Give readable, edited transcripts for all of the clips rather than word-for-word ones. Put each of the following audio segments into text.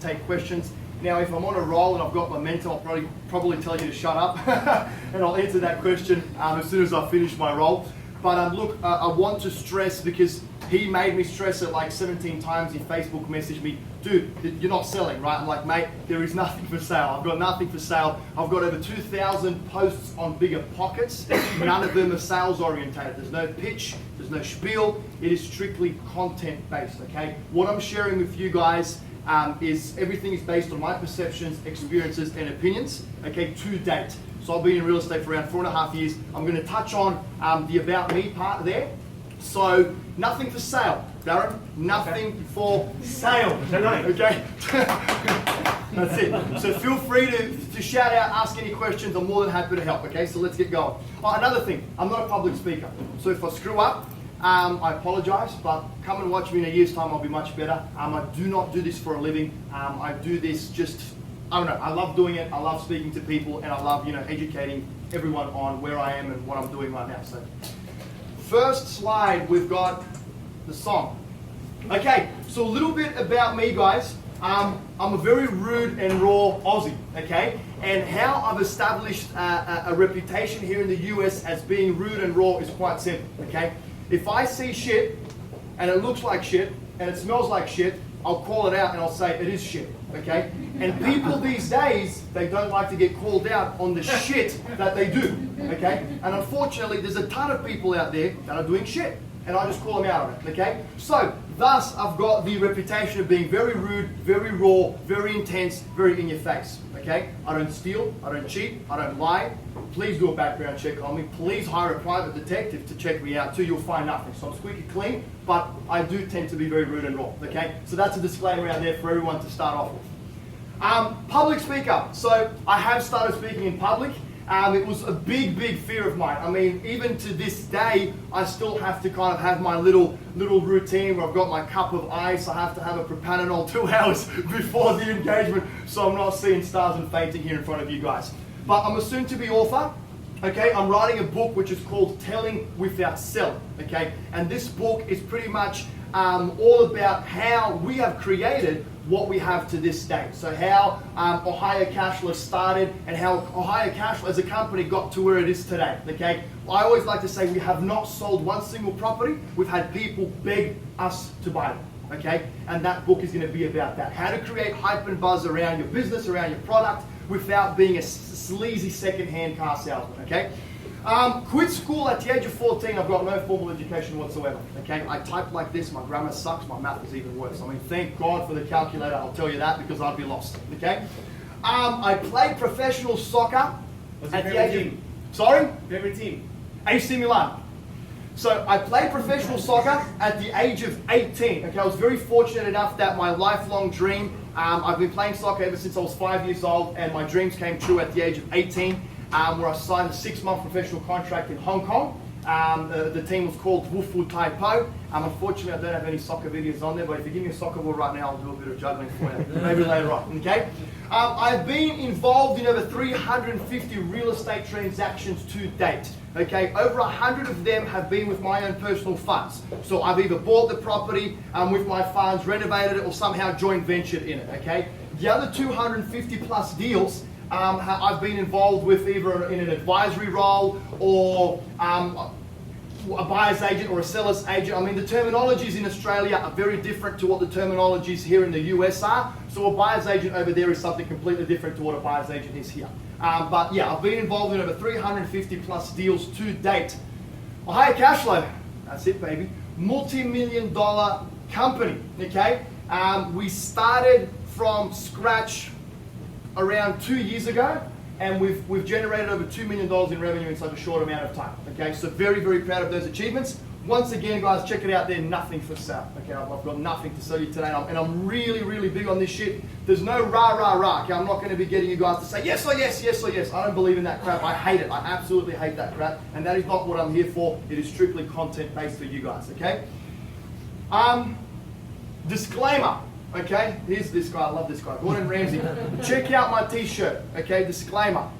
take questions. Now, if I'm on a roll and I've got momentum, I'll probably tell you to shut up, and I'll answer that question as soon as I finish my roll. But look, I want to stress, because he made me stress it like 17 times. He Facebook messaged me, dude, you're not selling, right? I'm like, mate, there is nothing for sale. I've got nothing for sale. I've got over 2,000 posts on Bigger Pockets. None of them are sales orientated. There's no pitch, there's no spiel. It is strictly content based, okay? What I'm sharing with you guys is everything is based on my perceptions, experiences, and opinions, okay, to date. So I've been in real estate for around 4.5 years. I'm going to touch on the about me part there. So nothing for sale, Darren. Nothing for sale. Okay. That's it. So feel free to shout out, ask any questions. I'm more than happy to help. Okay. So let's get going. Oh, another thing. I'm not a public speaker. So if I screw up, I apologize. But come and watch me in a year's time. I'll be much better. I do not do this for a living. I do this just. I don't know, I love doing it, I love speaking to people, and I love, educating everyone on where I am and what I'm doing right now. So, first slide, we've got the song. Okay, so a little bit about me, guys. I'm a very rude and raw Aussie, okay? And how I've established a reputation here in the US as being rude and raw is quite simple, okay? If I see shit, and it looks like shit, and it smells like shit, I'll call it out and I'll say it is shit, okay? And people these days, they don't like to get called out on the shit that they do, okay? And unfortunately, there's a ton of people out there that are doing shit, and I just call them out on it, okay? So, thus, I've got the reputation of being very rude, very raw, very intense, very in your face, okay? I don't steal, I don't cheat, I don't lie. Please do a background check on me. Please hire a private detective to check me out too. You'll find nothing. So I'm squeaky clean, but I do tend to be very rude and raw, okay? So that's a disclaimer out there for everyone to start off with. Public speaker. So I have started speaking in public. It was a big fear of mine. I mean, even to this day, I still have to kind of have my little routine where I've got my cup of ice. I have to have a propanol 2 hours before the engagement, so I'm not seeing stars and fainting here in front of you guys. But I'm a soon-to-be author. Okay, I'm writing a book which is called Telling Without Selling. Okay, and this book is pretty much all about how we have created what we have to this day. So how Ohio Cashflow started and how Ohio Cashflow as a company got to where it is today. Okay, I always like to say we have not sold one single property. We've had people beg us to buy them. Okay, and that book is going to be about that. How to create hype and buzz around your business, around your product, without being a sleazy second-hand car salesman. Okay. Quit school at the age of 14. I've got no formal education whatsoever. Okay, I type like this. My grammar sucks. My math is even worse. I mean, thank God for the calculator. I'll tell you that, because I'd be lost. Okay. I played professional soccer at the age of. Sorry. Favorite team? AC Milan. So I played professional soccer at the age of 18. Okay, I was very fortunate enough that my lifelong dream. I've been playing soccer ever since I was 5 years old, and my dreams came true at the age of 18. Where I signed a 6-month professional contract in Hong Kong. The team was called Wufu Taipo. Unfortunately, I don't have any soccer videos on there, but if you give me a soccer ball right now, I'll do a bit of juggling for you, maybe later on, okay? I've been involved in over 350 real estate transactions to date, okay? Over 100 of them have been with my own personal funds. So I've either bought the property with my funds, renovated it, or somehow joint ventured in it, okay? The other 250 plus deals I've been involved with either in an advisory role or a buyer's agent or a seller's agent. I mean, the terminologies in Australia are very different to what the terminologies here in the US are. So a buyer's agent over there is something completely different to what a buyer's agent is here. But yeah, I've been involved in over 350 plus deals to date. Ohio Cashflow, that's it, baby. Multi-million-dollar company, okay? We started from scratch around 2 years ago, and we've generated over $2 million in revenue in such a short amount of time. Okay, so very proud of those achievements. Once again, guys, check it out. They're nothing for sale. Okay, I've got nothing to sell you today, and I'm really big on this shit. There's no rah. Okay, I'm not going to be getting you guys to say yes or yes. I don't believe in that crap. I hate it. I absolutely hate that crap, and that is not what I'm here for. It is strictly content based for you guys. Okay. Disclaimer. Okay, here's this guy. I love this guy, Gordon Ramsay. Check out my t-shirt. Okay, disclaimer.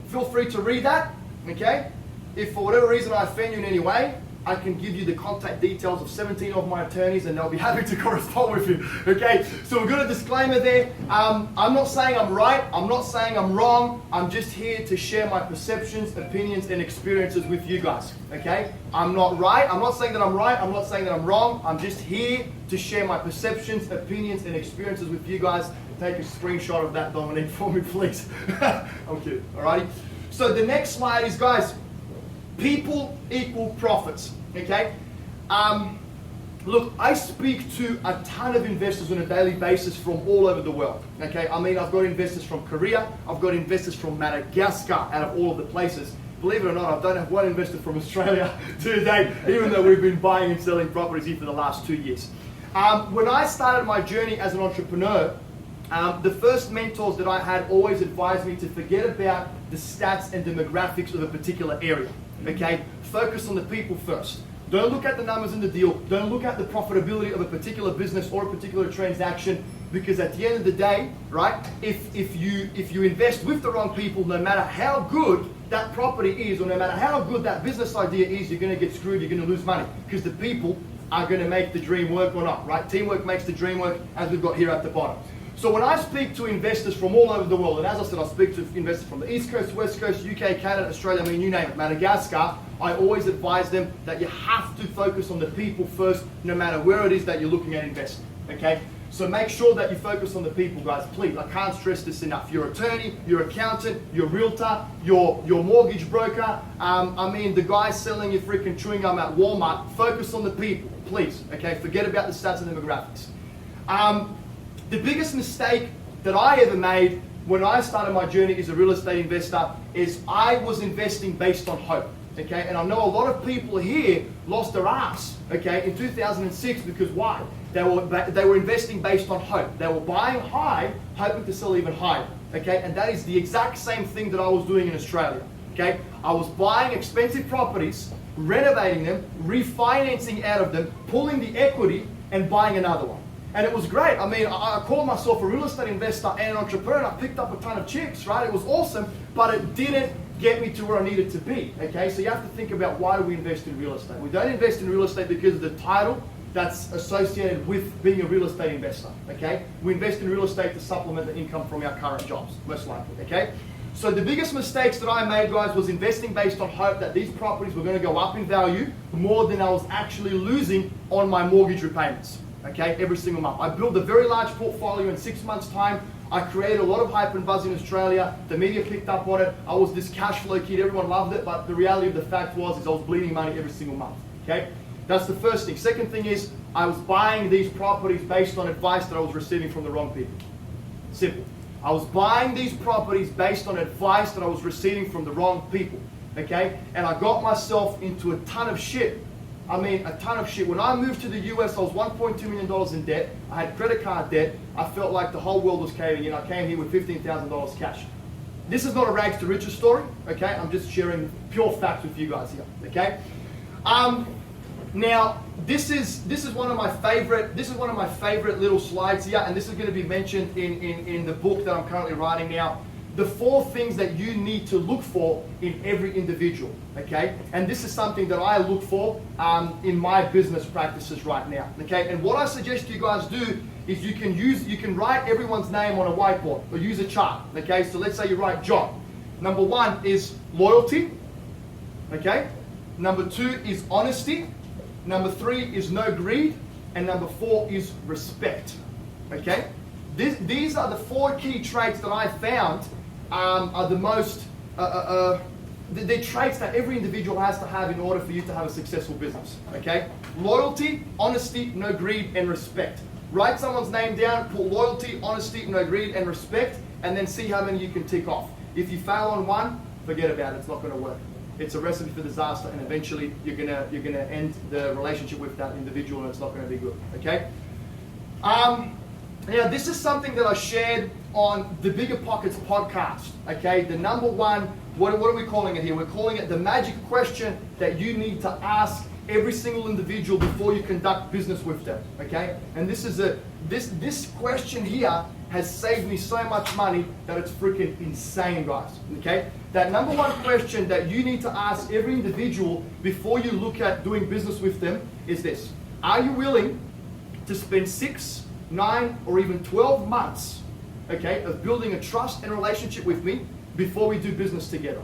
Feel free to read that. Okay, if for whatever reason I offend you in any way, I can give you the contact details of 17 of my attorneys and they'll be happy to correspond with you, okay? So we've got a disclaimer there. I'm not saying I'm right, I'm not saying I'm wrong, I'm just here to share my perceptions, opinions, and experiences with you guys, okay? I'm not right, I'm not saying that I'm right, I'm not saying that I'm wrong, I'm just here to share my perceptions, opinions, and experiences with you guys. Take a screenshot of that, Dominic, for me, please. I'm kidding, alrighty? So the next slide is, guys, people equal profits, okay? Look, I speak to a ton of investors on a daily basis from all over the world, okay? I mean, I've got investors from Korea, I've got investors from Madagascar, out of all of the places. Believe it or not, I don't have one investor from Australia to date, even though we've been buying and selling properties here for the last 2 years. When I started my journey as an entrepreneur, the first mentors that I had always advised me to forget about the stats and demographics of a particular area, okay? Focus on the people first. Don't look at the numbers in the deal. Don't look at the profitability of a particular business or a particular transaction, because at the end of the day, right, if you invest with the wrong people, no matter how good that property is or no matter how good that business idea is, you're going to get screwed, you're going to lose money, because the people are going to make the dream work or not, right? Teamwork makes the dream work, as we've got here at the bottom. So when I speak to investors from all over the world, and as I said, I speak to investors from the East Coast, West Coast, UK, Canada, Australia, I mean, you name it, Madagascar, I always advise them that you have to focus on the people first, no matter where it is that you're looking at investing, okay? So make sure that you focus on the people, guys, please. I can't stress this enough. Your attorney, your accountant, your realtor, your mortgage broker, I mean, the guy selling your freaking chewing gum at Walmart, focus on the people, please, okay? Forget about the stats and demographics. The biggest mistake that I ever made when I started my journey as a real estate investor is I was investing based on hope, okay? And I know a lot of people here lost their ass, okay, in 2006, because why? They were investing based on hope. They were buying high, hoping to sell even higher, okay? And that is the exact same thing that I was doing in Australia, okay? I was buying expensive properties, renovating them, refinancing out of them, pulling the equity, and buying another one. And it was great. I mean, I called myself a real estate investor and an entrepreneur. I picked up a ton of chicks, right? It was awesome, but it didn't get me to where I needed to be, okay? So you have to think about, why do we invest in real estate? We don't invest in real estate because of the title that's associated with being a real estate investor, okay? We invest in real estate to supplement the income from our current jobs, most likely, okay? So the biggest mistakes that I made, guys, was investing based on hope that these properties were going to go up in value more than I was actually losing on my mortgage repayments. Okay, every single month. I built a very large portfolio in 6 months' time. I created a lot of hype and buzz in Australia. The media picked up on it. I was this cash flow kid. Everyone loved it. But the reality of the fact was I was bleeding money every single month. Okay, that's the first thing. Second thing is I was buying these properties based on advice that I was receiving from the wrong people. Simple. I was buying these properties based on advice that I was receiving from the wrong people. Okay, and I got myself into a ton of shit. I mean, a ton of shit. When I moved to the US, I was $1.2 million in debt. I had credit card debt. I felt like the whole world was caving in. I came here with $15,000 cash. This is not a rags to riches story, okay? I'm just sharing pure facts with you guys here, okay? Now, this is one of my favorite little slides here, and this is going to be mentioned in the book that I'm currently writing now. The 4 things that you need to look for in every individual, okay? And this is something that I look for in my business practices right now, okay? And what I suggest you guys do is you can write everyone's name on a whiteboard or use a chart, okay? So let's say you write John. Number 1 is loyalty, okay? Number 2 is honesty. Number 3 is no greed. And number 4 is respect, okay? These are the 4 key traits that I found are the most, they're traits that every individual has to have in order for you to have a successful business, okay? Loyalty, honesty, no greed, and respect. Write someone's name down, put loyalty, honesty, no greed, and respect, and then see how many you can tick off. If you fail on one, forget about it, it's not gonna work. It's a recipe for disaster, and eventually you're gonna end the relationship with that individual and it's not gonna be good, okay? Now, this is something that I shared on the Bigger Pockets podcast, okay? The number 1, what are we calling it here? We're calling it the magic question that you need to ask every single individual before you conduct business with them, okay? And this is this question here has saved me so much money that it's freaking insane, guys, okay? That number one question that you need to ask every individual before you look at doing business with them is this. Are you willing to spend 6, 9, or even 12 months, okay, of building a trust and relationship with me before we do business together?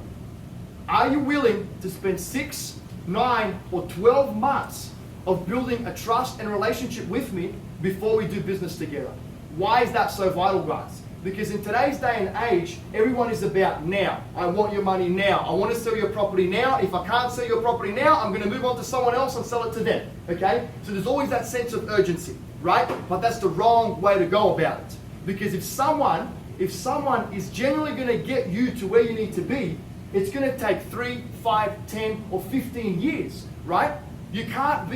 Are you willing to spend 6, 9, or 12 months of building a trust and relationship with me before we do business together? Why is that so vital, guys? Because in today's day and age, everyone is about now. I want your money now. I want to sell your property now. If I can't sell your property now, I'm going to move on to someone else and sell it to them. Okay? So there's always that sense of urgency, right? But that's the wrong way to go about it. Because if someone is genuinely going to get you to where you need to be, it's going to take 3, 5, 10, or 15 years, right? You can't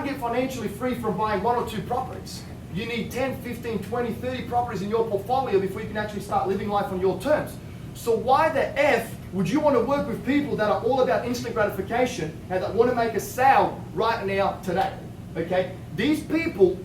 get financially free from buying 1 or 2 properties. You need 10, 15, 20, 30 properties in your portfolio before you can actually start living life on your terms. So why the F would you want to work with people that are all about instant gratification and that want to make a sale right now, today? Okay? These people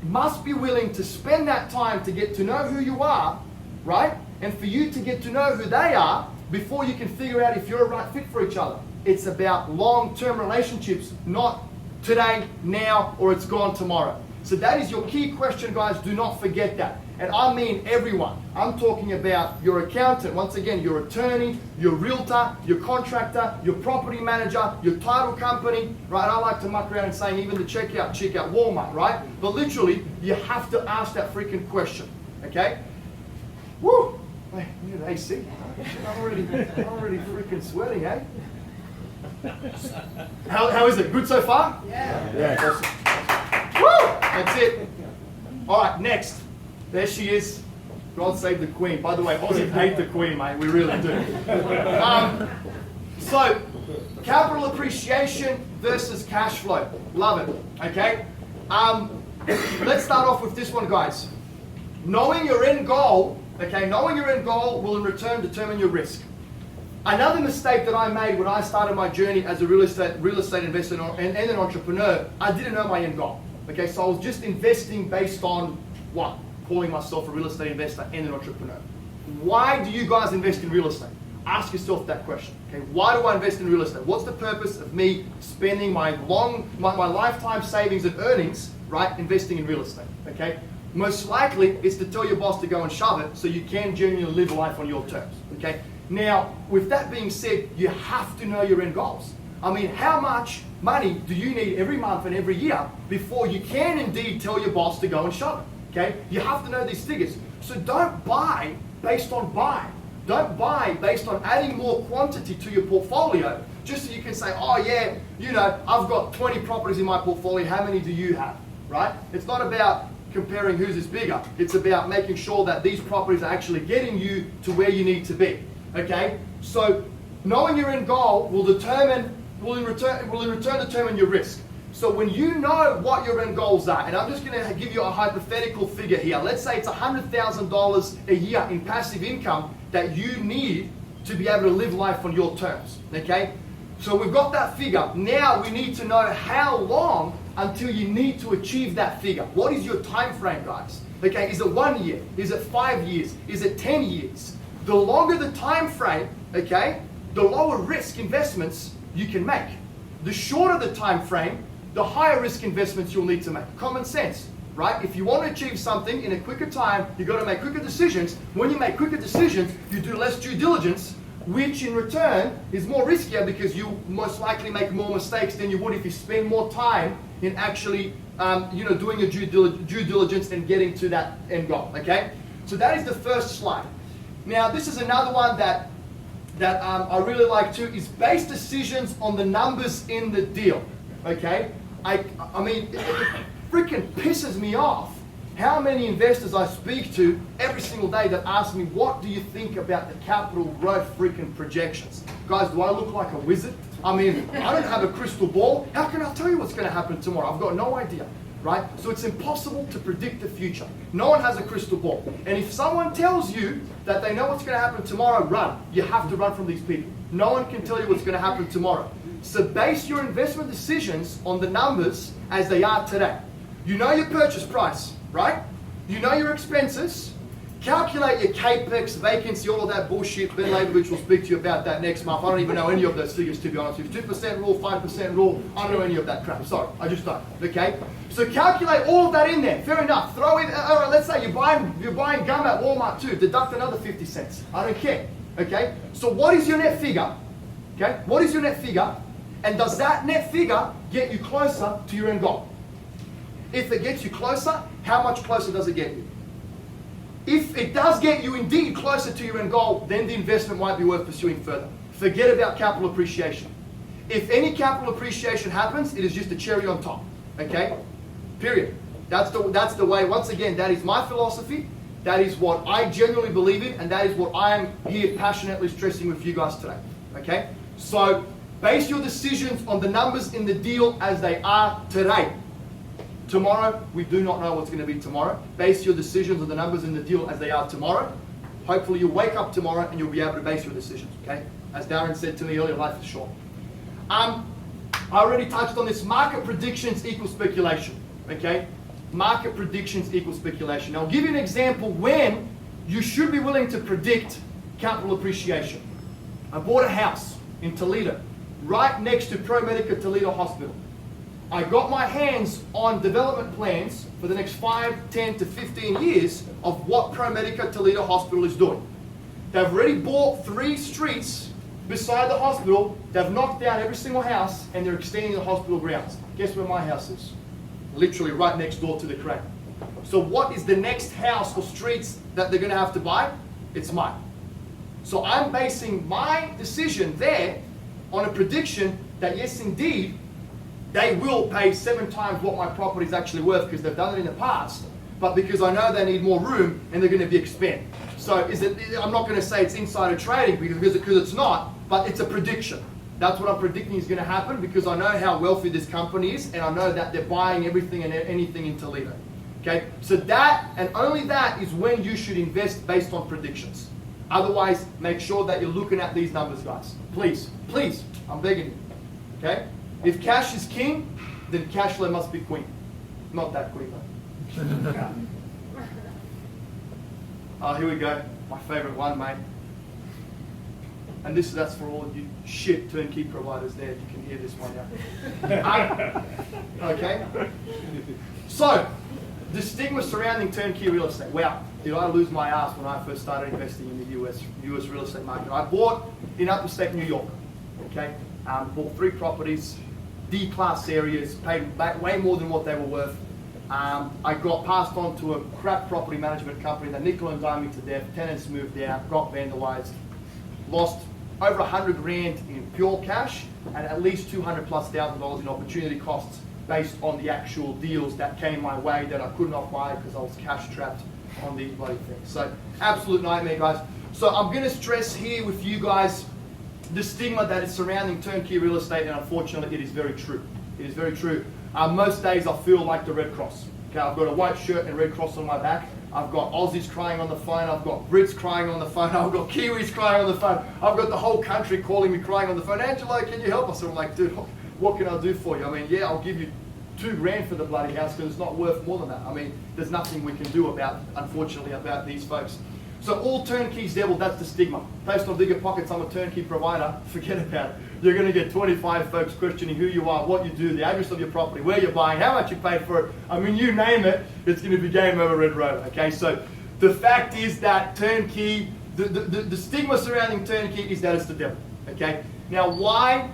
must be willing to spend that time to get to know who you are, right? And for you to get to know who they are before you can figure out if you're a right fit for each other. It's about long-term relationships, not today, now, or it's gone tomorrow. So that is your key question, guys. Do not forget that. And I mean everyone. I'm talking about your accountant, once again, your attorney, your realtor, your contractor, your property manager, your title company, right? I like to muck around and saying even the checkout chick at Walmart, right? But literally, you have to ask that freaking question, okay? Woo! Wait, you need an AC. I'm already freaking sweating, eh? How is it? Good so far? Yeah. Awesome. Woo! That's it. All right, next. There she is. God save the Queen. By the way, Aussies hate the Queen, mate. We really do. So, capital appreciation versus cash flow. Love it. Okay? Let's start off with this one, guys. Knowing your end goal, knowing your end goal will in return determine your risk. Another mistake that I made when I started my journey as a real estate investor and an entrepreneur, I didn't know my end goal. Okay, so I was just investing based on what? Calling myself a real estate investor and an entrepreneur. Why do you guys invest in real estate? Ask yourself that question. Okay, why do I invest in real estate? What's the purpose of me spending my lifetime savings and earnings, right, investing in real estate? Okay, most likely it's to tell your boss to go and shove it so you can genuinely live life on your terms. Okay. Now, with that being said, you have to know your end goals. I mean, how much money do you need every month and every year before you can indeed tell your boss to go and shove it? Okay? You have to know these figures. So don't buy based on buying. Don't buy based on adding more quantity to your portfolio just so you can say, oh yeah, you know, I've got 20 properties in my portfolio, how many do you have? Right? It's not about comparing whose is bigger. It's about making sure that these properties are actually getting you to where you need to be. Okay, so knowing your end goal will in return determine your risk. So when you know what your end goals are, and I'm just going to give you a hypothetical figure here. Let's say it's $100,000 a year in passive income that you need to be able to live life on your terms. Okay, so we've got that figure. Now we need to know how long until you need to achieve that figure. What is your time frame, guys? Okay, is it 1 year? Is it 5 years? Is it 10 years? The longer the time frame, okay, the lower risk investments you can make. The shorter the time frame, the higher risk investments you'll need to make. Common sense, right? If you want to achieve something in a quicker time, you've got to make quicker decisions. When you make quicker decisions, you do less due diligence, which in return is more riskier because you most likely make more mistakes than you would if you spend more time in actually doing your due diligence and getting to that end goal, okay? So that is the first slide. Now, this is another one that I really like too, is base decisions on the numbers in the deal, okay? I mean, it freaking pisses me off how many investors I speak to every single day that ask me, what do you think about the capital growth freaking projections? Guys, do I look like a wizard? I mean, I don't have a crystal ball. How can I tell you what's going to happen tomorrow? I've got no idea. Right? So it's impossible to predict the future. No one has a crystal ball. And if someone tells you that they know what's going to happen tomorrow, run. You have to run from these people. No one can tell you what's going to happen tomorrow. So base your investment decisions on the numbers as they are today. You know your purchase price, right? You know your expenses. calculate your capex, vacancy, all of that bullshit. Ben Leibovich will speak to you about that next month. I don't even know any of those figures, to be honest with you. 2% rule, 5% rule, I don't know any of that crap. Sorry, I just don't, okay? So calculate all of that in there, fair enough. Throw in, all right, let's say you're buying gum at Walmart too, deduct another 50 cents. I don't care, okay? So what is your net figure, okay? What is your net figure? And does that net figure get you closer to your end goal? If it gets you closer, how much closer does it get you? If it does get you indeed closer to your end goal, then the investment might be worth pursuing further. Forget about capital appreciation. If any capital appreciation happens, it is just a cherry on top, okay? Period. That's the way, once again, that is my philosophy. That is what I genuinely believe in, and that is what I am here passionately stressing with you guys today, okay? So base your decisions on the numbers in the deal as they are today. Tomorrow, we do not know what's going to be tomorrow. Base your decisions on the numbers in the deal as they are tomorrow. Hopefully you'll wake up tomorrow and you'll be able to base your decisions, okay? As Darren said to me earlier, life is short. I already touched on this. Market predictions equal speculation, okay? Market predictions equal speculation. Now, I'll give you an example when you should be willing to predict capital appreciation. I bought a house in Toledo, right next to ProMedica Toledo Hospital. I got my hands on development plans for the next 5, 10 to 15 years of what ProMedica Toledo Hospital is doing. They've already bought 3 streets beside the hospital. They've knocked down every single house and they're extending the hospital grounds. Guess where my house is? Literally right next door to the crane. So what is the next house or streets that they're going to have to buy? It's mine. So I'm basing my decision there on a prediction that yes, indeed, they will pay 7 times what my property is actually worth because they've done it in the past, but because I know they need more room and they're going to be expanded. So I'm not going to say it's insider trading because it's not, but it's a prediction. That's what I'm predicting is going to happen because I know how wealthy this company is and I know that they're buying everything and anything in Toledo. Okay, so that and only that is when you should invest based on predictions. Otherwise, make sure that you're looking at these numbers, guys. Please, please, I'm begging you. Okay? If cash is king, then cash flow must be queen. Not that queen, though. Oh, here we go. My favorite one, mate. And that's for all of you shit turnkey providers there. You can hear this one now. Okay? So, the stigma surrounding turnkey real estate. Wow, did I lose my ass when I first started investing in the US real estate market. I bought in upstate New York. Okay? Bought 3 properties, D-class areas, paid back way more than what they were worth. I got passed on to a crap property management company that nickel and dimed me to death. Tenants moved out, got vandalized, lost over 100 grand in pure cash and at least $200,000+ in opportunity costs based on the actual deals that came my way that I could not buy because I was cash trapped on these bloody things. So absolute nightmare, guys. So I'm going to stress here with you guys the stigma that is surrounding turnkey real estate, and unfortunately it is very true. It is very true. Most days I feel like the Red Cross. Okay, I've got a white shirt and Red Cross on my back. I've got Aussies crying on the phone. I've got Brits crying on the phone. I've got Kiwis crying on the phone. I've got the whole country calling me crying on the phone. Angelo, can you help us? And I'm like, dude, what can I do for you? I mean, yeah, I'll give you $2 grand for the bloody house because it's not worth more than that. I mean, there's nothing we can do about, unfortunately, about these folks. So all turnkeys there, well, that's the stigma. Based on Bigger Pockets, I'm a turnkey provider. Forget about it. You're going to get 25 folks questioning who you are, what you do, the address of your property, where you're buying, how much you paid for it. I mean, you name it, it's going to be game over, red road. Okay, so the fact is that turnkey, the stigma surrounding turnkey is that it's the devil. Okay, now why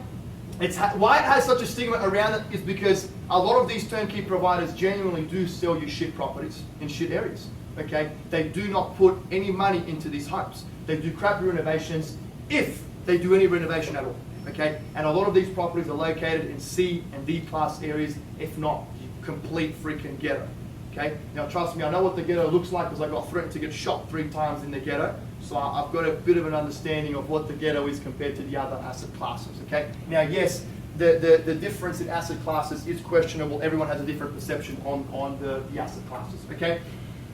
it has such a stigma around it is because a lot of these turnkey providers genuinely do sell you shit properties in shit areas. Okay, they do not put any money into these homes. They do crappy renovations if they do any renovation at all. Okay, and a lot of these properties are located in C and D class areas, if not complete freaking ghetto. Okay, now trust me, I know what the ghetto looks like because I got threatened to get shot 3 times in the ghetto. So I've got a bit of an understanding of what the ghetto is compared to the other asset classes. Okay, now yes, the difference in asset classes is questionable. Everyone has a different perception on the asset classes. Okay.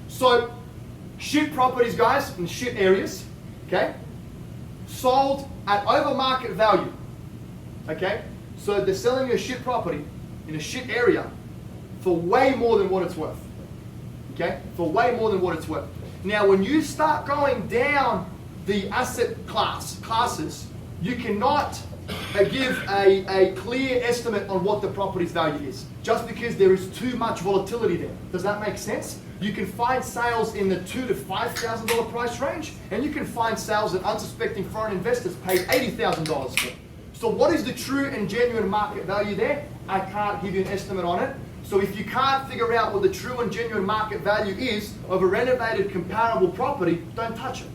So, shit properties, guys, in shit areas, okay, sold at over market value, okay? So they're selling you a shit property in a shit area for way more than what it's worth, okay? For way more than what it's worth. Now, when you start going down the asset classes, you cannot give a clear estimate on what the property's value is, just because there is too much volatility there. Does that make sense? You can find sales in the $2,000 to $5,000 price range, and you can find sales that unsuspecting foreign investors paid $80,000 for. So what is the true and genuine market value there? I can't give you an estimate on it. So if you can't figure out what the true and genuine market value is of a renovated comparable property, don't touch it.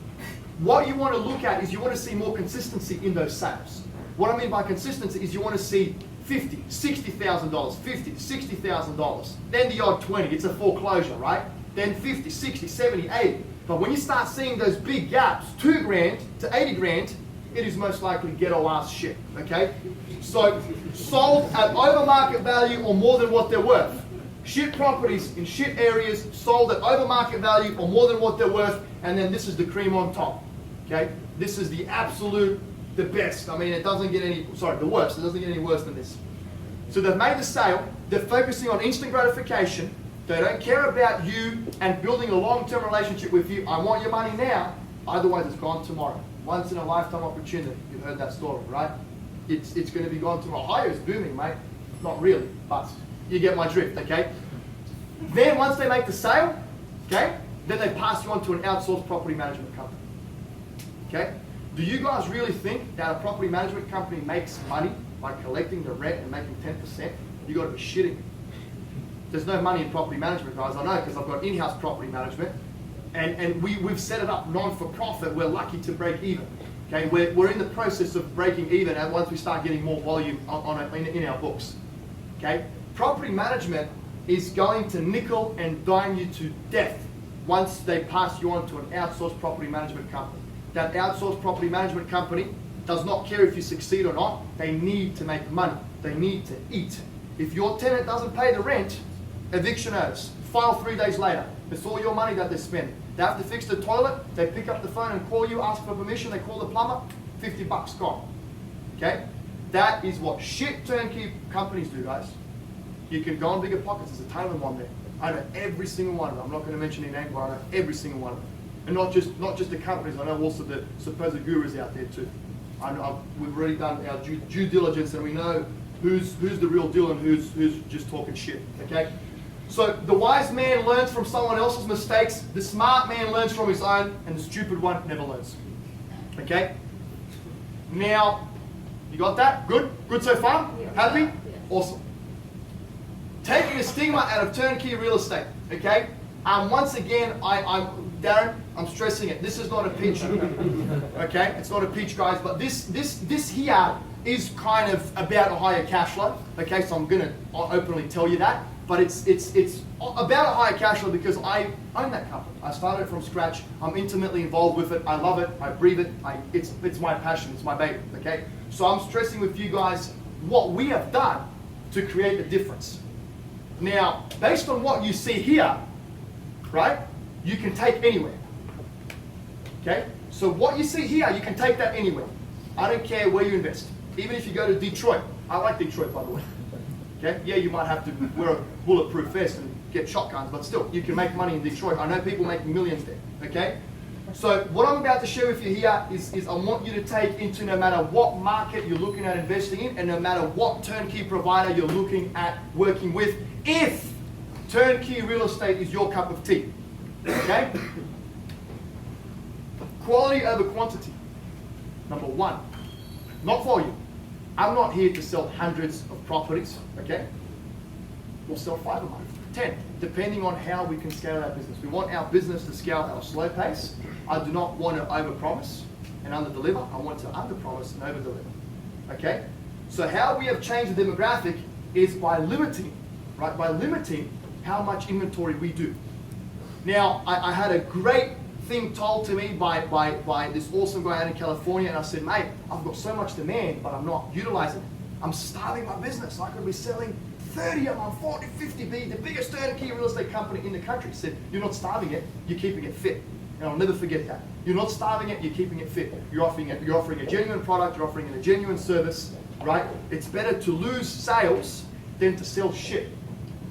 What you want to look at is you want to see more consistency in those sales. What I mean by consistency is you want to see $50,000, $60,000, $50,000, $60,000. Then the odd 20, it's a foreclosure, right? Then 50, 60, 70, 80. But when you start seeing those big gaps, 2 grand to 80 grand, it is most likely ghetto ass shit, okay? So, sold at over market value or more than what they're worth. Shit properties in shit areas sold at over market value or more than what they're worth, and then this is the cream on top, okay? This is the absolute, the best. I mean, it doesn't get any, sorry, the worst. It doesn't get any worse than this. So they've made the sale, they're focusing on instant gratification, they don't care about you and building a long-term relationship with you. I want your money now, otherwise it's gone tomorrow. Once in a lifetime opportunity. You've heard that story, right? It's going to be gone tomorrow. Ohio is booming, mate. Not really, but you get my drift, okay? Then once they make the sale, okay, then they pass you on to an outsourced property management company, okay? Do you guys really think that a property management company makes money by collecting the rent and making 10%? You got to be shitting me. There's no money in property management, guys. I know, because I've got in-house property management, and we've set it up non-for-profit. We're lucky to break even. Okay, we're in the process of breaking even, and once we start getting more volume in our books. Okay, property management is going to nickel and dime you to death once they pass you on to an outsourced property management company. That outsourced property management company does not care if you succeed or not. They need to make money. They need to eat. If your tenant doesn't pay the rent, eviction notice, file 3 days later. It's all your money that they spend. They have to fix the toilet, they pick up the phone and call you, ask for permission, they call the plumber, $50 gone. Okay? That is what shit turnkey companies do, guys. You can go on Bigger Pockets, there's a ton of them on there. I know every single one of them. I'm not going to mention any names, but I know every single one of them. And not just the companies, I know also the supposed gurus out there too. We've already done our due diligence and we know who's the real deal and who's just talking shit, okay? So the wise man learns from someone else's mistakes, the smart man learns from his own, and the stupid one never learns. Okay? Now, you got that? Good? Good so far? Yeah. Happy? Yeah. Awesome. Taking the stigma out of turnkey real estate, okay? Once again, Darren, I'm stressing it. This is not a pitch, okay? It's not a pitch, guys, but this here is kind of about Ohio Cashflow, okay? So I'm gonna openly tell you that. But it's about Ohio Cashflow because I own that company. I started it from scratch. I'm intimately involved with it. I love it. I breathe it. It's my passion. It's my baby. Okay. So I'm stressing with you guys what we have done to create a difference. Now, based on what you see here, right? You can take anywhere. Okay. So what you see here, you can take that anywhere. I don't care where you invest. Even if you go to Detroit. I like Detroit, by the way. Okay? Yeah, you might have to wear a bulletproof vest and get shotguns, but still, you can make money in Detroit. I know people making millions there. Okay? So what I'm about to share with you here is I want you to take into no matter what market you're looking at investing in and no matter what turnkey provider you're looking at working with, if turnkey real estate is your cup of tea. Okay? Quality over quantity. Number one. Not volume. I'm not here to sell hundreds of properties, okay? We'll sell 5 a month, 10, depending on how we can scale our business. We want our business to scale at a slow pace. I do not want to overpromise and underdeliver. I want to underpromise and overdeliver, okay? So how we have changed the demographic is by limiting, right? By limiting how much inventory we do. Now, I had a great thing told to me by this awesome guy out in California, and I said, mate, I've got so much demand, but I'm not utilizing it. I'm starving my business. I could be selling 30 a month, 40, 50, be the biggest turnkey real estate company in the country. He said, you're not starving it, you're keeping it fit. And I'll never forget that. You're not starving it, you're keeping it fit. You're offering a genuine product, you're offering a genuine service, right? It's better to lose sales than to sell shit,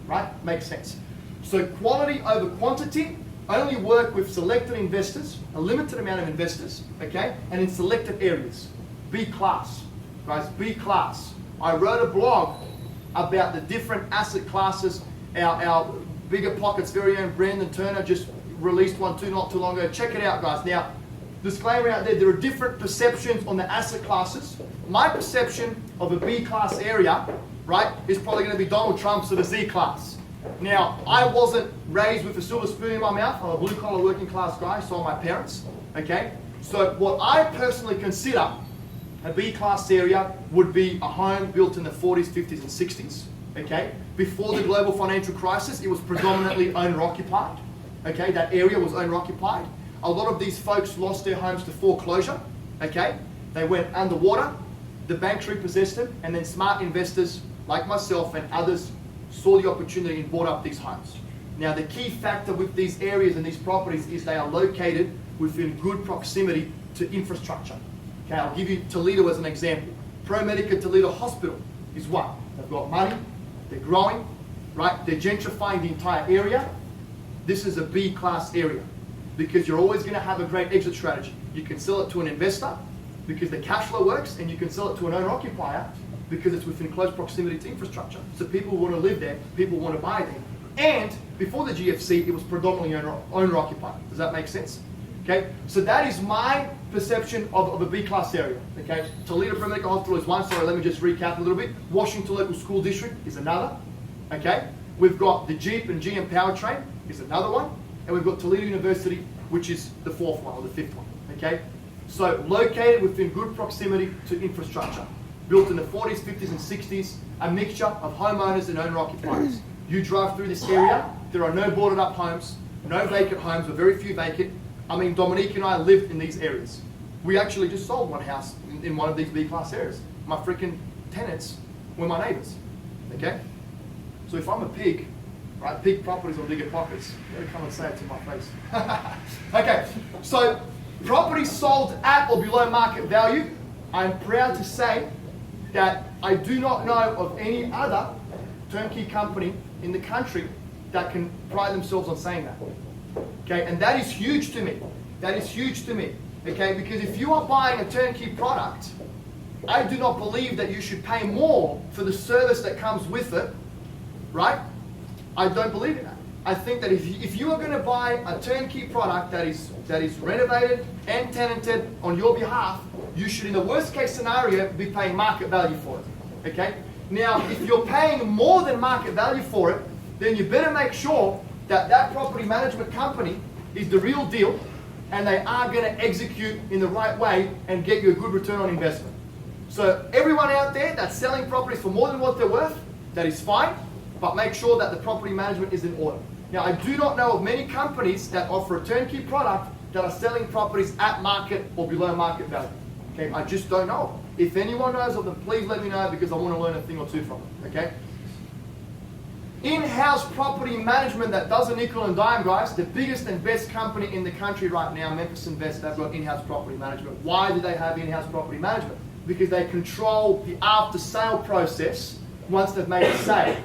right? Makes sense. So quality over quantity only work with selected investors, a limited amount of investors, okay, and in selected areas. B class, guys, B class. I wrote a blog about the different asset classes. Our Bigger Pockets very own Brandon Turner just released one not too long ago. Check it out, guys. Now, disclaimer out there are different perceptions on the asset classes. My perception of a B class area, right, is probably going to be Donald Trump's of a Z class. Now, I wasn't raised with a silver spoon in my mouth. I'm a blue collar working class guy, so are my parents, okay? So what I personally consider a B class area would be a home built in the 40s, 50s, and 60s, okay? Before the global financial crisis, it was predominantly owner-occupied, okay? That area was owner-occupied. A lot of these folks lost their homes to foreclosure, okay? They went underwater, the banks repossessed them, and then smart investors like myself and others saw the opportunity and bought up these homes. Now, the key factor with these areas and these properties is they are located within good proximity to infrastructure. Okay, I'll give you Toledo as an example. ProMedica Toledo Hospital is what? They've got money, they're growing, right? They're gentrifying the entire area. This is a B class area because you're always going to have a great exit strategy. You can sell it to an investor because the cash flow works, and you can sell it to an owner occupier because it's within close proximity to infrastructure. So people want to live there, people want to buy there. And before the GFC, it was predominantly owner occupied. Does that make sense? Okay, so that is my perception of a B class area. Okay, Toledo ProMedica Hospital is one. Sorry, let me just recap a little bit. Washington Local School District is another. Okay, we've got the Jeep and GM Powertrain is another one, and we've got Toledo University, which is the fourth one or the fifth one. Okay, so located within good proximity to infrastructure, built in the 40s, 50s, and 60s, a mixture of homeowners and owner occupiers. You drive through this area, there are no boarded up homes, no vacant homes, or very few vacant. I mean, Dominique and I lived in these areas. We actually just sold one house in one of these B-class areas. My freaking tenants were my neighbors, okay? So if I'm a pig, right, pig properties or bigger pockets, you gotta come and say it to my face. Okay, so properties sold at or below market value. I'm proud to say that I do not know of any other turnkey company in the country that can pride themselves on saying that. Okay, and that is huge to me. That is huge to me. Okay, because if you are buying a turnkey product, I do not believe that you should pay more for the service that comes with it, right? I don't believe in that. I think that if you are going to buy a turnkey product that is renovated and tenanted on your behalf, you should, in the worst case scenario, be paying market value for it. Okay? Now, if you're paying more than market value for it, then you better make sure that that property management company is the real deal, and they are going to execute in the right way and get you a good return on investment. So everyone out there that's selling properties for more than what they're worth, that is fine, but make sure that the property management is in order. Now, I do not know of many companies that offer a turnkey product that are selling properties at market or below market value. Okay, I just don't know. If anyone knows of them, please let me know, because I want to learn a thing or two from them. Okay. In-house property management that doesn't nickel and dime, guys. The biggest and best company in the country right now, Memphis Invest, they've got in-house property management. Why do they have in-house property management? Because they control the after-sale process once they've made a sale,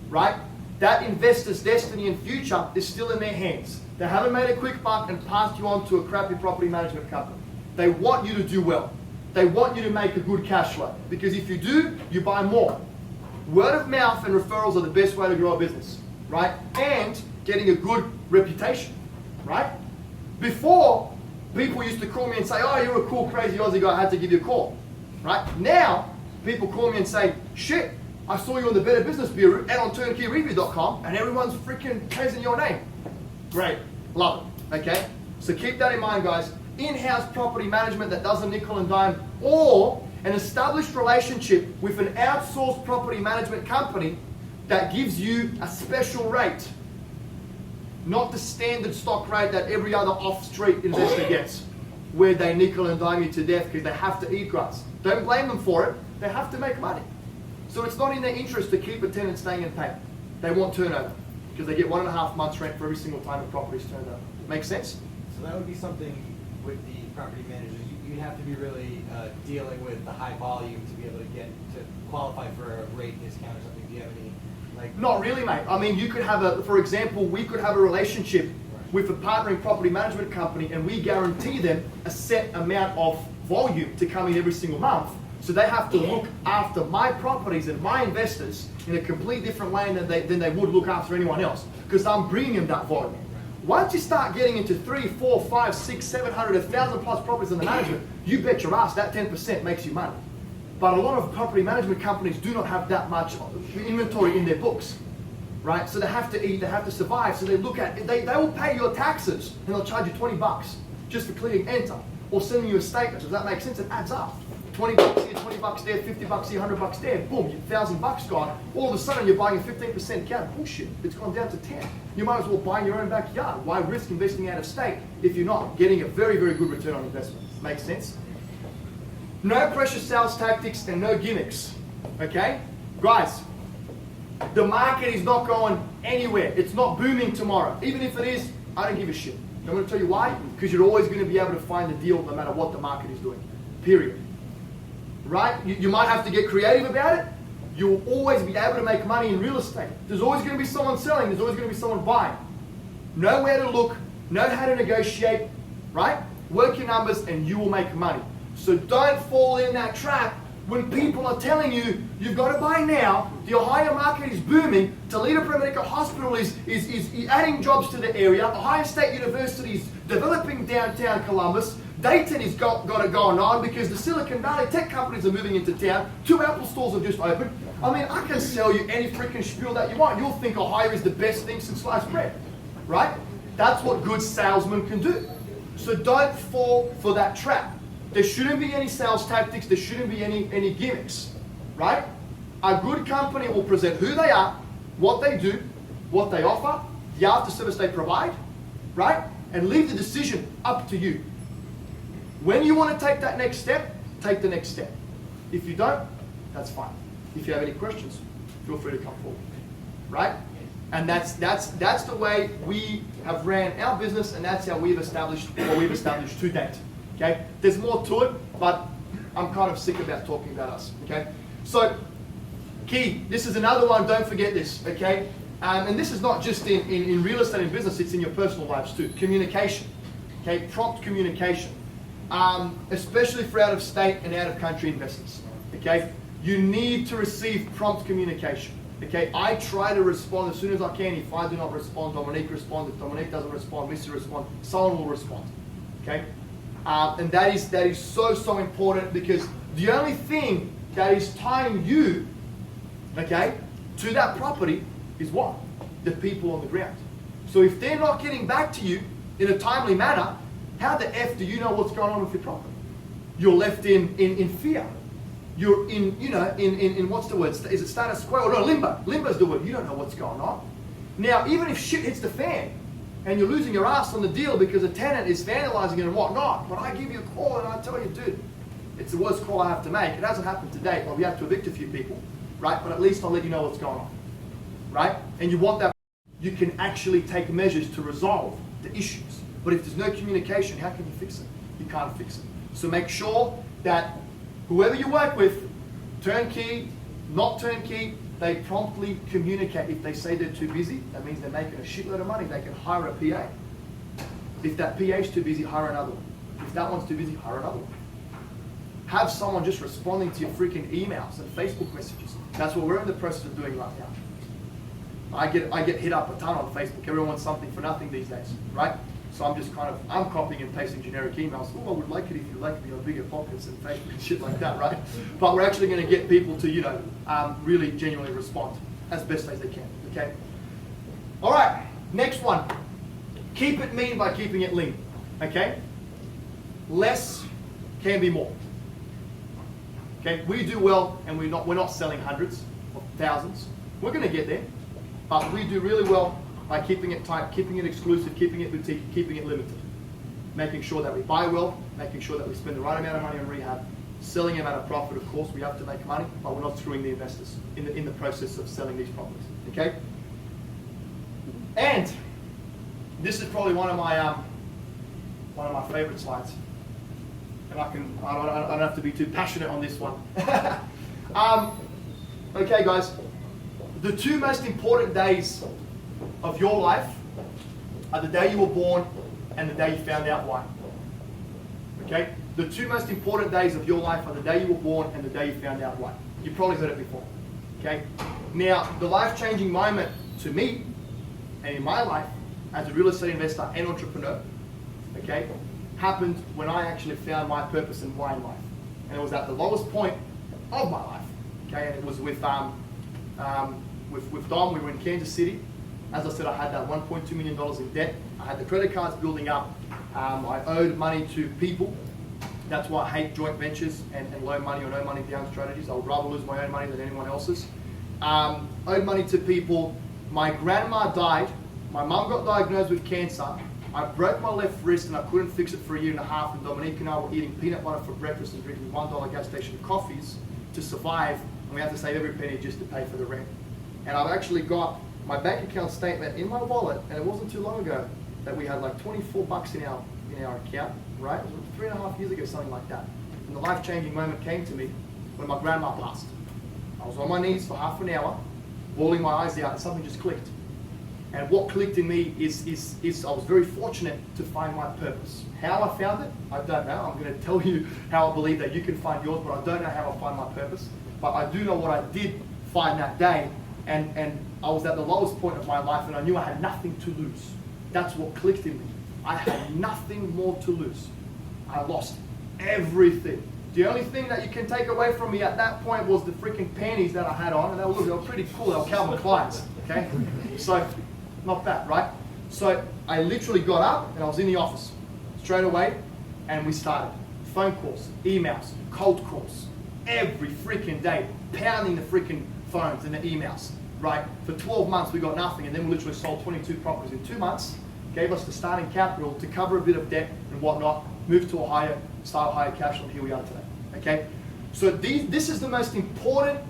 right? That investor's destiny and future is still in their hands. They haven't made a quick buck and passed you on to a crappy property management company. They want you to do well. They want you to make a good cash flow, because if you do, you buy more. Word of mouth and referrals are the best way to grow a business, right? And getting a good reputation, right? Before, people used to call me and say, oh, you're a cool, crazy Aussie guy, I had to give you a call, right? Now, people call me and say, shit, I saw you on the Better Business Bureau and on TurnkeyReview.com, and everyone's freaking praising your name. Great, love it, okay? So keep that in mind, guys. In-house property management that doesn't nickel and dime, or an established relationship with an outsourced property management company that gives you a special rate, not the standard stock rate that every other off-street investor gets, where they nickel and dime you to death because they have to eat grass. Don't blame them for it. They have to make money. So it's not in their interest to keep a tenant staying and paying. They want turnover because they get 1.5 months rent for every single time a property's turned over. Make sense? So that would be something with the property managers. You'd have to be really dealing with the high volume to be able to get to qualify for a rate discount or something. Do you have any, like? Not really, mate. I mean, you could have for example, we could have a relationship with a partnering property management company and we guarantee them a set amount of volume to come in every single month. So they have to look after my properties and my investors in a completely different way than they would look after anyone else, because I'm bringing them that volume. Once you start getting into 3, 4, 5, 6, 700, 1,000 plus properties in the management, you bet your ass that 10% makes you money. But a lot of property management companies do not have that much inventory in their books, right? So they have to eat, they have to survive. So they look at, they will pay your taxes and they'll charge you $20 just for clicking enter or sending you a statement. Does that make sense? It adds up. $20 here, $20 there, $50 here, $100 there, boom, $1,000 gone. All of a sudden you're buying a 15% account. Bullshit, it's gone down to 10. You might as well buy in your own backyard. Why risk investing out of state if you're not getting a very, very good return on investment? Makes sense? No pressure sales tactics and no gimmicks, okay? Guys, the market is not going anywhere. It's not booming tomorrow. Even if it is, I don't give a shit. I'm going to tell you why. Because you're always going to be able to find a deal no matter what the market is doing, period. Right? You might have to get creative about it. You'll always be able to make money in real estate. There's always going to be someone selling. There's always going to be someone buying. Know where to look. Know how to negotiate. Right? Work your numbers and you will make money. So don't fall in that trap when people are telling you, you've got to buy now, the Ohio market is booming, Toledo Pre-Medical Hospital is adding jobs to the area, Ohio State University is developing downtown Columbus, Dayton has got it going on because the Silicon Valley tech companies are moving into town, 2 Apple stores have just opened. I mean, I can sell you any freaking spiel that you want. You'll think Ohio is the best thing since sliced bread, right? That's what good salesmen can do. So don't fall for that trap. There shouldn't be any sales tactics. There shouldn't be any gimmicks, right? A good company will present who they are, what they do, what they offer, the after service they provide, right? And leave the decision up to you. When you want to take that next step, take the next step. If you don't, that's fine. If you have any questions, feel free to come forward, right? And that's the way we have ran our business, and that's how we've established what we've established to date. Okay, there's more to it, but I'm kind of sick about talking about us. Okay, so key. This is another one. Don't forget this. Okay, and this is not just in real estate and business. It's in your personal lives too. Communication. Okay, prompt communication, especially for out of state and out of country investors. Okay, you need to receive prompt communication. Okay, I try to respond as soon as I can. If I do not respond, Dominique responds. If Dominique doesn't respond, Missy responds. Someone will respond. Okay. And that is so important, because the only thing that is tying you, okay, to that property is what? The people on the ground. So if they're not getting back to you in a timely manner, how the F do you know what's going on with your property? You're left in fear. You're in what's the word? Is it status quo? No, limbo. Limbo's the word. You don't know what's going on. Now, even if shit hits the fan, and you're losing your ass on the deal because a tenant is vandalizing it and whatnot, but I give you a call and I tell you, dude, it's the worst call I have to make. It hasn't happened today, but we have to evict a few people, right? But at least I'll let you know what's going on, right? And you want that, you can actually take measures to resolve the issues. But if there's no communication, how can you fix it? You can't fix it. So make sure that whoever you work with, turnkey, not turnkey, they promptly communicate. If they say they're too busy, that means they're making a shitload of money. They can hire a PA. If that PA is too busy, hire another one. If that one's too busy, hire another one. Have someone just responding to your freaking emails and Facebook messages. That's what we're in the process of doing right now. I get hit up a ton on Facebook. Everyone wants something for nothing these days, right? So I'm just I'm copying and pasting generic emails. Oh, I would like it if you like me on Bigger Pockets and Facebook and shit like that, right? But we're actually going to get people to, really genuinely respond as best as they can, okay? All right, next one. Keep it mean by keeping it lean, okay? Less can be more. Okay, we do well, and we're not selling hundreds of thousands. We're going to get there, but we do really well by keeping it tight, keeping it exclusive, keeping it boutique, keeping it limited. Making sure that we buy well, making sure that we spend the right amount of money on rehab, selling them at a profit. Of course, we have to make money, but we're not screwing the investors in the process of selling these properties. Okay? And this is probably one of my favorite slides. And I don't have to be too passionate on this one. Okay, guys. The 2 most important days of your life are the day you were born and the day you found out why. Okay? The two most important days of your life are the day you were born and the day you found out why. You've probably heard it before. Okay? Now, the life-changing moment to me and in my life as a real estate investor and entrepreneur, okay, happened when I actually found my purpose and why in life. And it was at the lowest point of my life. Okay, and it was with Dom. We were in Kansas City. As I said, I had that $1.2 million in debt. I had the credit cards building up. I owed money to people. That's why I hate joint ventures and loan money or no money down strategies. I would rather lose my own money than anyone else's. Owed money to people. My grandma died. My mum got diagnosed with cancer. I broke my left wrist and I couldn't fix it for a year and a half. And Dominique and I were eating peanut butter for breakfast and drinking $1 gas station coffees to survive. And we had to save every penny just to pay for the rent. And I've actually got my bank account statement in my wallet, and it wasn't too long ago that we had like $24 in our account, right? It was 3.5 years ago, something like that. And the life-changing moment came to me when my grandma passed. I was on my knees for half an hour, bawling my eyes out, and something just clicked. And what clicked in me is I was very fortunate to find my purpose. How I found it, I don't know. I'm going to tell you how I believe that you can find yours, but I don't know how I find my purpose. But I do know what I did find that day, and I was at the lowest point of my life, and I knew I had nothing to lose. That's what clicked in me. I had nothing more to lose. I lost everything. The only thing that you can take away from me at that point was the freaking panties that I had on, and they were pretty cool. They were Calvin Klein's, okay? So, not bad, right? So I literally got up and I was in the office straight away, and we started. Phone calls, emails, cold calls, every freaking day, pounding the freaking phones and the emails, right? For 12 months we got nothing, and then we literally sold 22 properties in 2 months, gave us the starting capital to cover a bit of debt and whatnot, moved to Ohio, started Ohio Cashflow, and here we are today, okay? So this is the most important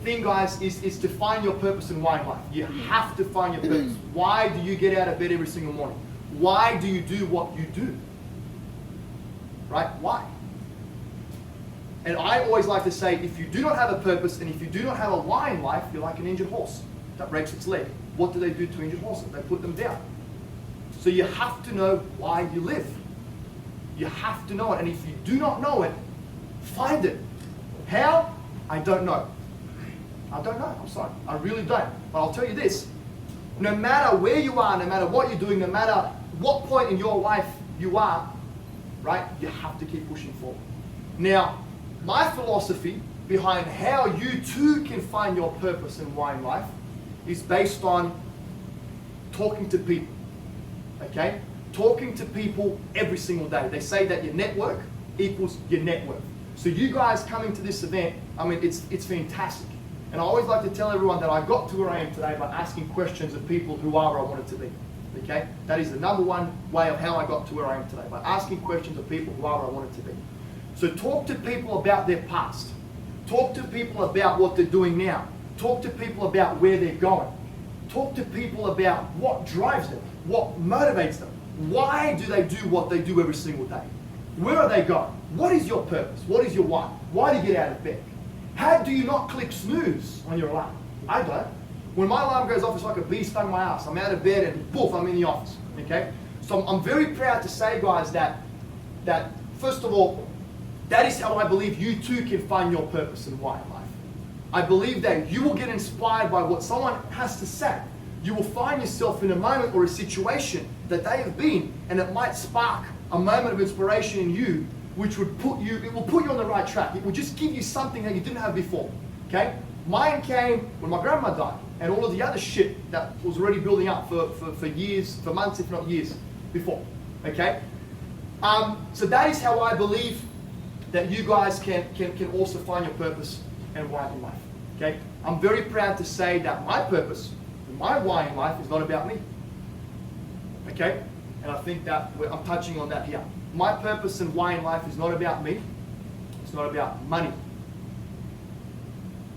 thing, guys, is to find your purpose and why in life. You have to find your purpose. Why do you get out of bed every single morning? Why do you do what you do? Right? Why? And I always like to say, if you do not have a purpose and if you do not have a why in life, you're like an injured horse that breaks its leg. What do they do to injured horses? They put them down. So you have to know why you live. You have to know it. And if you do not know it, find it. How? I don't know. I don't know. I'm sorry. I really don't. But I'll tell you this. No matter where you are, no matter what you're doing, no matter what point in your life you are, right, you have to keep pushing forward. Now, my philosophy behind how you too can find your purpose and why in life is based on talking to people. Okay? Talking to people every single day. They say that your network equals your net worth. So you guys coming to this event, I mean, it's fantastic. And I always like to tell everyone that I got to where I am today by asking questions of people who are where I wanted to be. Okay? That is the number one way of how I got to where I am today, by asking questions of people who are where I wanted to be. So talk to people about their past. Talk to people about what they're doing now. Talk to people about where they're going. Talk to people about what drives them, what motivates them. Why do they do what they do every single day? Where are they going? What is your purpose? What is your why? Why do you get out of bed? How do you not click snooze on your alarm? I don't. When my alarm goes off, it's like a bee stung my ass. I'm out of bed and poof, I'm in the office. Okay? So I'm very proud to say, guys, that first of all, that is how I believe you too can find your purpose and why in life. I believe that you will get inspired by what someone has to say. You will find yourself in a moment or a situation that they have been, and it might spark a moment of inspiration in you, which would put you on the right track. It will just give you something that you didn't have before. Okay? Mine came when my grandma died, and all of the other shit that was already building up for years, for months, if not years before. Okay? So that is how I believe that you guys can also find your purpose and why in life. Okay? I'm very proud to say that my purpose, my why in life is not about me. Okay? And I think that I'm touching on that here. My purpose and why in life is not about me. It's not about money.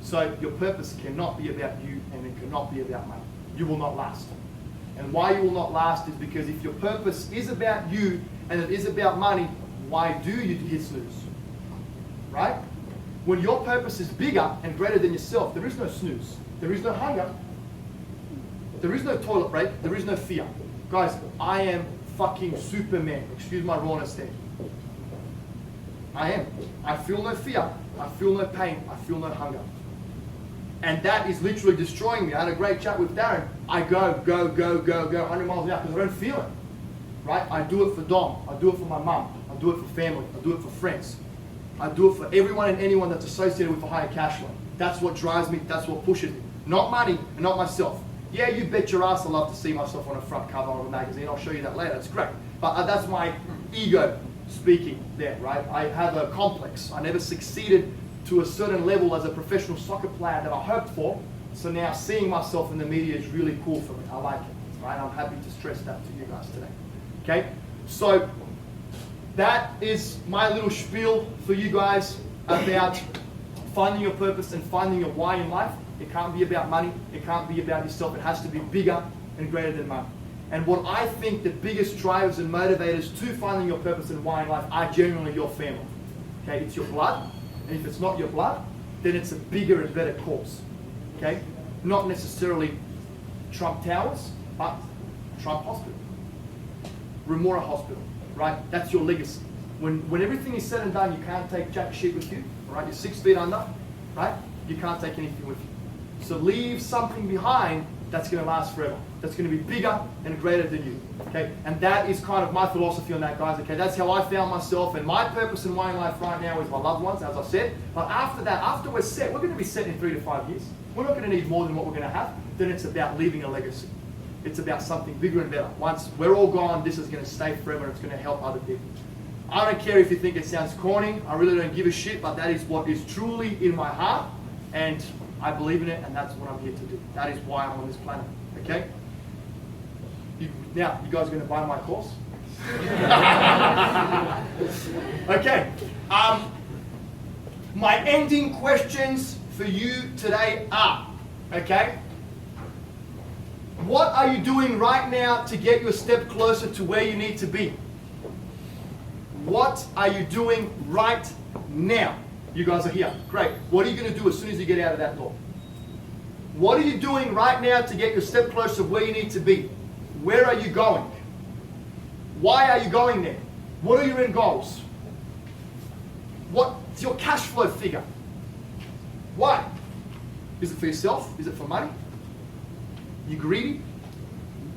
So your purpose cannot be about you, and it cannot be about money. You will not last. And why you will not last is because if your purpose is about you and it is about money, why do you hit snooze? Right? When your purpose is bigger and greater than yourself, there is no snooze. There is no hunger. There is no toilet break. There is no fear. Guys, I am fucking Superman. Excuse my rawness there. I am. I feel no fear. I feel no pain. I feel no hunger. And that is literally destroying me. I had a great chat with Darren. I go 100 miles an hour because I don't feel it. Right? I do it for Dom. I do it for my mum. I do it for family. I do it for friends. I do it for everyone and anyone that's associated with Ohio Cashflow. That's what drives me. That's what pushes me. Not money and not myself. Yeah, you bet your ass I love to see myself on a front cover of a magazine. I'll show you that later. It's great. But that's my ego speaking there, right? I have a complex. I never succeeded to a certain level as a professional soccer player that I hoped for. So now seeing myself in the media is really cool for me. I like it, right? I'm happy to stress that to you guys today. Okay? So that is my little spiel for you guys about finding your purpose and finding your why in life. It can't be about money. It can't be about yourself. It has to be bigger and greater than money. And what I think the biggest drivers and motivators to finding your purpose and why in life are genuinely your family. Okay, it's your blood. And if it's not your blood, then it's a bigger and better cause. Okay? Not necessarily Trump Towers, but Trump Hospital. Rumora Hospital, right? That's your legacy. When everything is said and done, you can't take jack shit with you, right? You're 6 feet under, right? You can't take anything with you. So leave something behind that's going to last forever. That's going to be bigger and greater than you, okay? And that is kind of my philosophy on that, guys, okay? That's how I found myself, and my purpose and why in life right now is my loved ones, as I said. But after that, after we're set, we're going to be set in 3 to 5 years. We're not going to need more than what we're going to have. Then it's about leaving a legacy. It's about something bigger and better. Once we're all gone, this is going to stay forever, and it's going to help other people. I don't care if you think it sounds corny. I really don't give a shit, but that is what is truly in my heart, and I believe in it, and that's what I'm here to do. That is why I'm on this planet, okay? Now, you guys are going to buy my course? Okay. My ending questions for you today are, okay? What are you doing right now to get you a step closer to where you need to be? What are you doing right now? You guys are here. Great. What are you going to do as soon as you get out of that door? What are you doing right now to get you a step closer to where you need to be? Where are you going? Why are you going there? What are your end goals? What's your cash flow figure? Why? Is it for yourself? Is it for money? You greedy?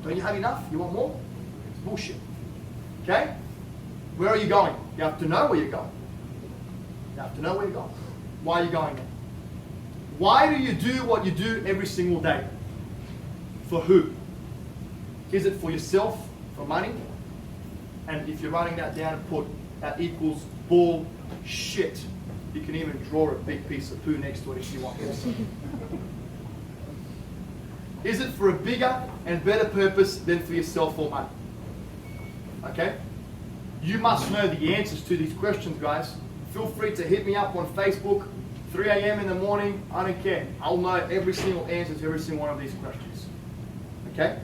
Don't you have enough? You want more? It's bullshit. Okay? Where are you going? You have to know where you're going. You have to know where you're going. Why are you going there? Why do you do what you do every single day? For who? Is it for yourself? For money? And if you're writing that down, put that equals bullshit. You can even draw a big piece of poo next to it if you want. Is it for a bigger and better purpose than for yourself or money? Okay? You must know the answers to these questions, guys. Feel free to hit me up on Facebook, 3 a.m. in the morning. I don't care. I'll know every single answer to every single one of these questions. Okay?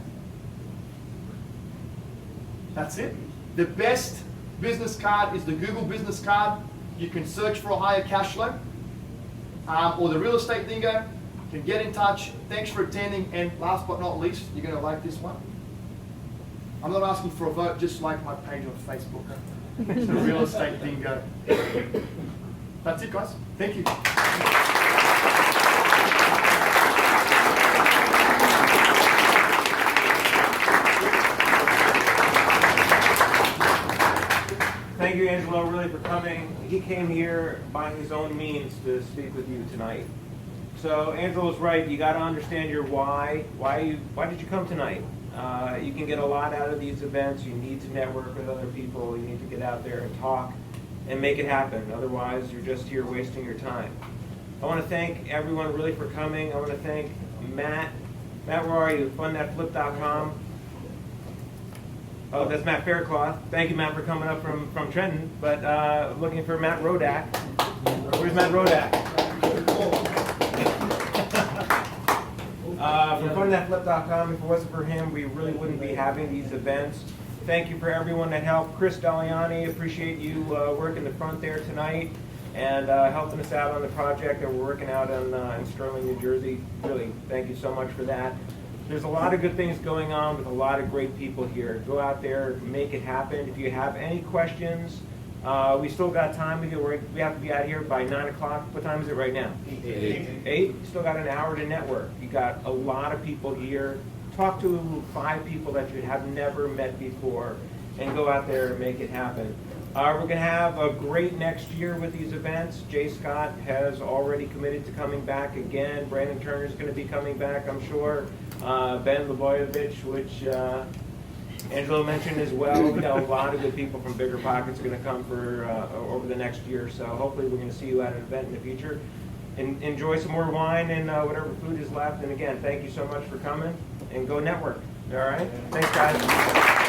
That's it. The best business card is the Google business card. You can search for Ohio Cashflow or the Real Estate Dingo. You can get in touch. Thanks for attending. And last but not least, you're going to like this one. I'm not asking for a vote, just like my page on Facebook. It's the Real Estate Dingo. That's it, guys. Thank you. Thank you, Engelo, really for coming. He came here by his own means to speak with you tonight. So Angelo's right. You got to understand your why. Why did you come tonight? You can get a lot out of these events. You need to network with other people. You need to get out there and talk and make it happen. Otherwise, you're just here wasting your time. I want to thank everyone really for coming. I want to thank Matt. Matt, where are you? FundThatFlip.com. Oh, that's Matt Faircloth. Thank you, Matt, for coming up from Trenton. But looking for Matt Rodak. Where's Matt Rodak? From FundThatFlip.com. If it wasn't for him, we really wouldn't be having these events. Thank you for everyone that helped. Chris Daliani, appreciate you working the front there tonight and helping us out on the project that we're working out in Sterling, New Jersey. Really, thank you so much for that. there's a lot of good things going on with a lot of great people here. Go out there, make it happen. If you have any questions, we still got time. We have to be out here by 9 o'clock. What time is it right now? 8. Still got an hour to network. You got a lot of people here. Talk to 5 people that you have never met before, and go out there and make it happen. We're going to have a great next year with these events. Jay Scott has already committed to coming back again. Brandon Turner is going to be coming back, I'm sure. Ben Leboyevich, which Engelo mentioned as well. We got a lot of good people from Bigger Pockets going to come for over the next year. So hopefully we're going to see you at an event in the future. And enjoy some more wine and whatever food is left. And again, thank you so much for coming. And go network. All right? Thanks, guys.